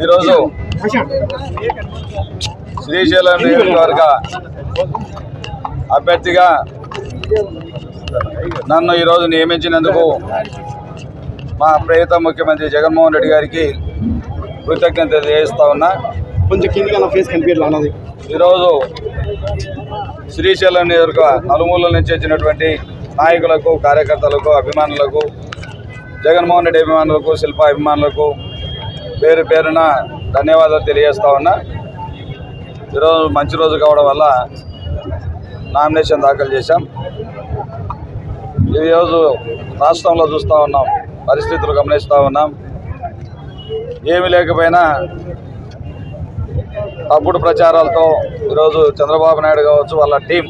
ఈరోజు శ్రీశైలం నియోజకవర్గ అభ్యర్థిగా నన్ను ఈరోజు నియమించినందుకు మా ప్రియతమ ముఖ్యమంత్రి జగన్మోహన్ రెడ్డి గారికి కృతజ్ఞత తెలియజేస్తా ఉన్నా. ఈరోజు శ్రీశైలం నియోజకవర్గ నలుమూలల నుంచి వచ్చినటువంటి నాయకులకు, కార్యకర్తలకు, అభిమానులకు, జగన్మోహన్ రెడ్డి అభిమానులకు, శిల్ప అభిమానులకు పేరు పేరున ధన్యవాదాలు తెలియజేస్తా ఉన్నా. ఈరోజు మంచి రోజు కావడం వల్ల నామినేషన్ దాఖలు చేశాం. ఈరోజు రాష్ట్రంలో చూస్తూ ఉన్నాం, పరిస్థితులు గమనిస్తూ ఉన్నాం. ఏమీ లేకపోయినా తప్పుడు ప్రచారాలతో ఈరోజు చంద్రబాబు నాయుడు కావచ్చు, వాళ్ళ టీం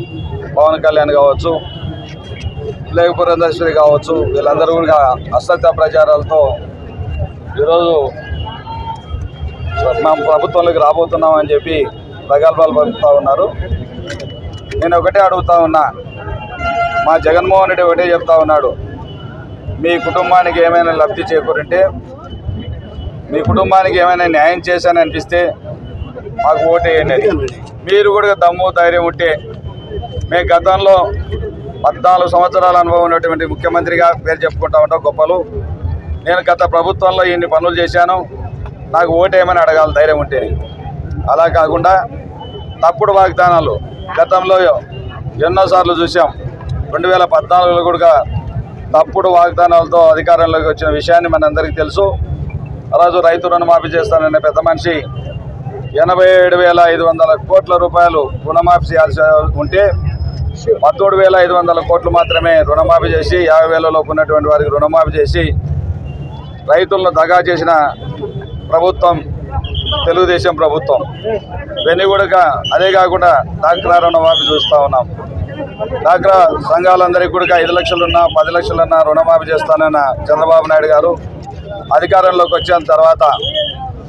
పవన్ కళ్యాణ్ కావచ్చు, లేకపోతే పురంధేశ్వరి కావచ్చు, వీళ్ళందరూ కూడా అసత్య ప్రచారాలతో ఈరోజు మేము ప్రభుత్వంలోకి రాబోతున్నామని చెప్పి ప్రగల్భాలు పలుకుతూ ఉన్నారు. నేను ఒకటే అడుగుతా ఉన్నా, మా జగన్మోహన్ రెడ్డి ఒకటే చెప్తా ఉన్నాడు, మీ కుటుంబానికి ఏమైనా లబ్ధి చేకూరింటే, మీ కుటుంబానికి ఏమైనా న్యాయం చేశాననిపిస్తే మాకు ఓటేయండి. మీరు కూడా దమ్ము ధైర్యం ఉంటే, మేము గతంలో 14 సంవత్సరాల అనుభవం ఉన్నటువంటి ముఖ్యమంత్రిగా పేరు చెప్పుకుంటా ఉంటాం గొప్పలు. నేను గత ప్రభుత్వంలో ఇన్ని పనులు చేశాను, నాకు ఓటేయమని అడగాలి ధైర్యం ఉంటే. అలా కాకుండా తప్పుడు వాగ్దానాలు గతంలో ఎన్నోసార్లు చూసాం. 2014లో కూడా తప్పుడు వాగ్దానాలతో అధికారంలోకి వచ్చిన విషయాన్ని మనందరికీ తెలుసు. ఆ రోజు రైతు రుణమాఫీ చేస్తాననే పెద్ద మనిషి 87,500 కోట్ల రూపాయలు రుణమాఫీ చేయాల్సి ఉంటే 13,500 కోట్లు మాత్రమే రుణమాఫీ చేసి 50,000 లోపు ఉన్నటువంటి వారికి రుణమాఫీ చేసి రైతులను దగా చేసిన ప్రభుత్వం తెలుగుదేశం ప్రభుత్వం. వెన్నుగుడక అదే కాకుండా డాక్రా రుణమాఫీ చూస్తూ ఉన్నాం. డాక్రా సంఘాలందరికీ కూడా 5 లక్షలున్నా 10 లక్షలున్నా రుణమాఫీ చేస్తానన్న చంద్రబాబు నాయుడు గారు అధికారంలోకి వచ్చిన తర్వాత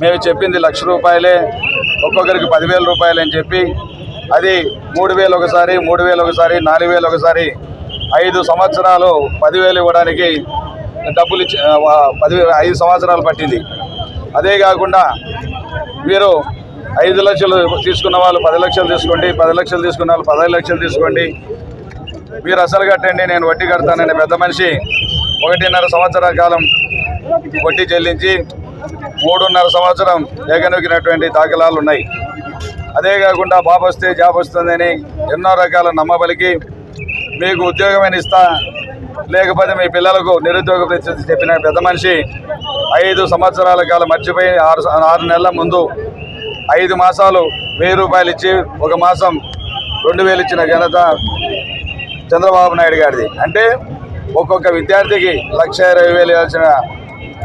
మేము చెప్పింది ₹1,00,000, ఒక్కొక్కరికి 10,000 రూపాయలు అని చెప్పి అది 3,000 ఒకసారి, 3,000 ఒకసారి, 4,000 ఒకసారి 5 సంవత్సరాలు 10,000 ఇవ్వడానికి డబ్బులు ఇచ్చి 5 సంవత్సరాలు పట్టింది. అదే కాకుండా మీరు 5 లక్షలు తీసుకున్న వాళ్ళు 10 లక్షలు తీసుకోండి, 10 లక్షలు తీసుకున్న వాళ్ళు 15 లక్షలు తీసుకోండి, మీరు అసలు కట్టండి, నేను వడ్డీ కడతానని పెద్ద మనిషి 1.5 సంవత్సరాల కాలం వడ్డీ చెల్లించి 3.5 సంవత్సరం ఎగనొక్కినటువంటి దాఖలాలు ఉన్నాయి. అదే కాకుండా బాబు వస్తే జాబ్ వస్తుందని ఎన్నో రకాల నమ్మబలికి మీకు ఉద్యోగమైన ఇస్తా, లేకపోతే మీ పిల్లలకు నిరుద్యోగ పరిస్థితి చెప్పిన పెద్ద మనిషి 5 సంవత్సరాల కాలం మర్చిపోయి 6 నెలల ముందు 5 మాసాలు 1000 రూపాయలు ఇచ్చి 1 మాసం 2,000 ఇచ్చిన ఘనత చంద్రబాబు నాయుడు గారిది. అంటే ఒక్కొక్క విద్యార్థికి 1,20,000 ఇవ్వాల్సిన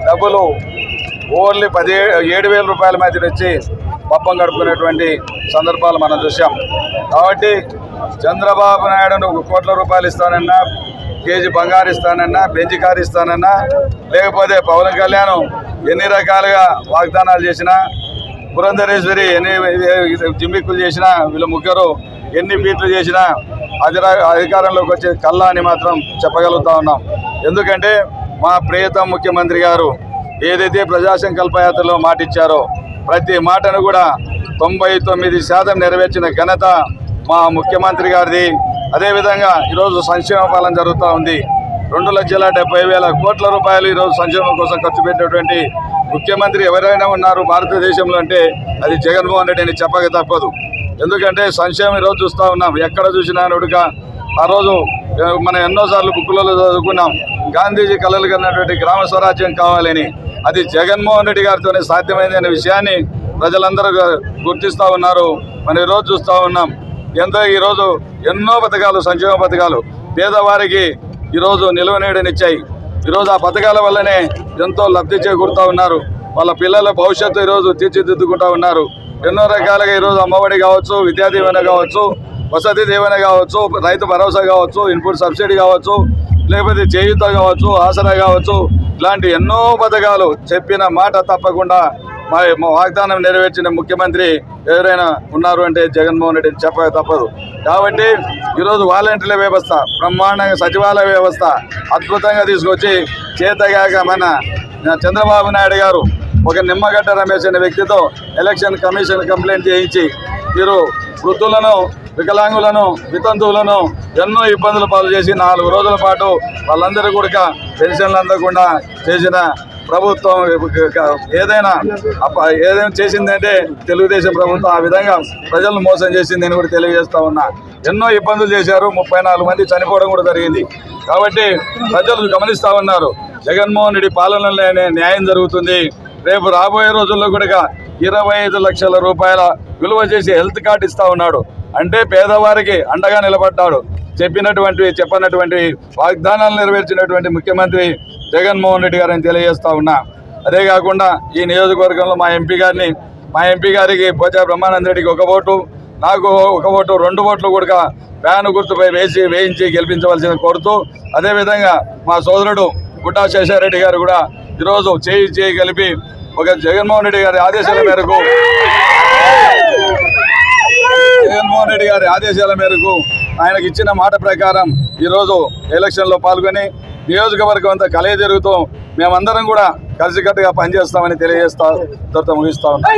డబ్బులు ఓన్లీ 7,000 రూపాయల మధ్య వచ్చి పప్పం గడుపుకునేటువంటి సందర్భాలు మనం చూసాం. కాబట్టి చంద్రబాబు నాయుడు 1 కోట్ల రూపాయలు ఇస్తానన్నా, కేజీ బంగారు ఇస్తానన్నా, బెంచి కారు ఇస్తానన్నా, లేకపోతే పవన్ కళ్యాణ్ ఎన్ని రకాలుగా వాగ్దానాలు చేసినా, పురంధరేశ్వరి ఎన్ని జిమ్మిక్కులు చేసినా, వీళ్ళ ముగ్గురు ఎన్ని ఫీట్లు చేసినా అధికారంలోకి వచ్చే కల్లా అని మాత్రం చెప్పగలుగుతా ఉన్నాం. ఎందుకంటే మా ప్రియతమ ముఖ్యమంత్రి గారు ఏదైతే ప్రజా సంకల్ప యాత్రలో మాట ఇచ్చారో ప్రతి మాటను కూడా 99% నెరవేర్చిన ఘనత మా ముఖ్యమంత్రి గారిది. అదేవిధంగా ఈరోజు సంక్షేమ పాలన జరుగుతూ ఉంది. 2,70,000 కోట్ల రూపాయలు ఈరోజు సంక్షేమం కోసం ఖర్చు పెట్టినటువంటి ముఖ్యమంత్రి ఎవరైనా ఉన్నారు భారతదేశంలో అంటే అది జగన్మోహన్ రెడ్డి అని చెప్పక తప్పదు. ఎందుకంటే సంక్షేమం ఈరోజు చూస్తూ ఉన్నాం, ఎక్కడ చూసినా నడుగా. ఆ రోజు మనం ఎన్నోసార్లు బుక్కులలో చదువుకున్నాం, గాంధీజీ కలలు కన్నటువంటి గ్రామ స్వరాజ్యం కావాలని. అది జగన్మోహన్ రెడ్డి గారితోనే సాధ్యమైంది అనే విషయాన్ని ప్రజలందరూ గుర్తిస్తూ ఉన్నారు. మనం ఈరోజు చూస్తూ ఉన్నాం, ఈరోజు ఎన్నో పథకాలు, సంక్షేమ పథకాలు పేదవారికి ఈరోజు నిలువనీడనిచ్చాయి. ఈరోజు ఆ పథకాల వల్లనే ఎంతో లబ్ధి చేకూరుతూ ఉన్నారు. వాళ్ళ పిల్లల భవిష్యత్తు ఈరోజు తీర్చిదిద్దుకుంటూ ఉన్నారు. ఎన్నో రకాలుగా ఈరోజు అమ్మఒడి కావచ్చు, విద్యా దీవెన కావచ్చు, వసతి దీవెన కావచ్చు, రైతు భరోసా కావచ్చు, ఇన్పుట్ సబ్సిడీ కావచ్చు, లేకపోతే చేయూత కావచ్చు, ఆసరా కావచ్చు, ఇలాంటి ఎన్నో పథకాలు చెప్పిన మాట తప్పకుండా మా వాగ్దానం నెరవేర్చిన ముఖ్యమంత్రి ఎవరైనా ఉన్నారు అంటే జగన్మోహన్ రెడ్డి చెప్పక తప్పదు. కాబట్టి ఈరోజు వాలంటీర్ల వ్యవస్థ, బ్రహ్మాండంగా సచివాలయ వ్యవస్థ అద్భుతంగా తీసుకొచ్చి చేతగాక మన చంద్రబాబు నాయుడు గారు ఒక నిమ్మగడ్డ రమేష్ అనే వ్యక్తితో ఎలక్షన్ కమిషన్ కంప్లైంట్ చేయించి వీరు వృద్ధులను, వికలాంగులను, వితంతువులను ఎన్నో ఇబ్బందులు పాలు చేసి 4 రోజుల పాటు వాళ్ళందరూ కూడా పెన్షన్లు అందకుండా చేసిన ప్రభుత్వం ఏదైనా చేసిందంటే తెలుగుదేశం ప్రభుత్వం ఆ విధంగా ప్రజలను మోసం చేసిందని కూడా తెలియజేస్తా ఉన్నా. ఎన్నో ఇబ్బందులు చేశారు, 34 మంది చనిపోవడం కూడా జరిగింది. కాబట్టి ప్రజలు గమనిస్తా ఉన్నారు, జగన్మోహన్ రెడ్డి పాలనలోనే న్యాయం జరుగుతుంది. రేపు రాబోయే రోజుల్లో కూడా 25 లక్షల రూపాయల విలువ చేసి హెల్త్ కార్డు ఇస్తా ఉన్నాడు. అంటే పేదవారికి అండగా నిలబడ్డాడు. చెప్పనటువంటి వాగ్దానాలు నెరవేర్చినటువంటి ముఖ్యమంత్రి జగన్మోహన్ రెడ్డి గారిని తెలియజేస్తా ఉన్నా. అదే కాకుండా ఈ నియోజకవర్గంలో మా ఎంపీ గారికి పోచా బ్రహ్మానంద రెడ్డికి 1 ఓటు, నాకు 1 ఓటు, 2 ఓట్లు కూడా ఫ్యాన్ గుర్తుపై వేయించి గెలిపించవలసింది కోరుతూ, అదేవిధంగా మా సోదరుడు గుట్టా శేషారెడ్డి గారు కూడా ఈరోజు చేయి కలిపి ఒక జగన్మోహన్ రెడ్డి గారి ఆదేశాల మేరకు ఆయనకు ఇచ్చిన మాట ప్రకారం ఈరోజు ఎలక్షన్లో పాల్గొని నియోజకవర్గం అంతా కలయి జరుగుతూ మేమందరం కూడా కలిసికట్టుగా పనిచేస్తామని తెలియజేస్తా ముగిస్తా ఉన్నాం.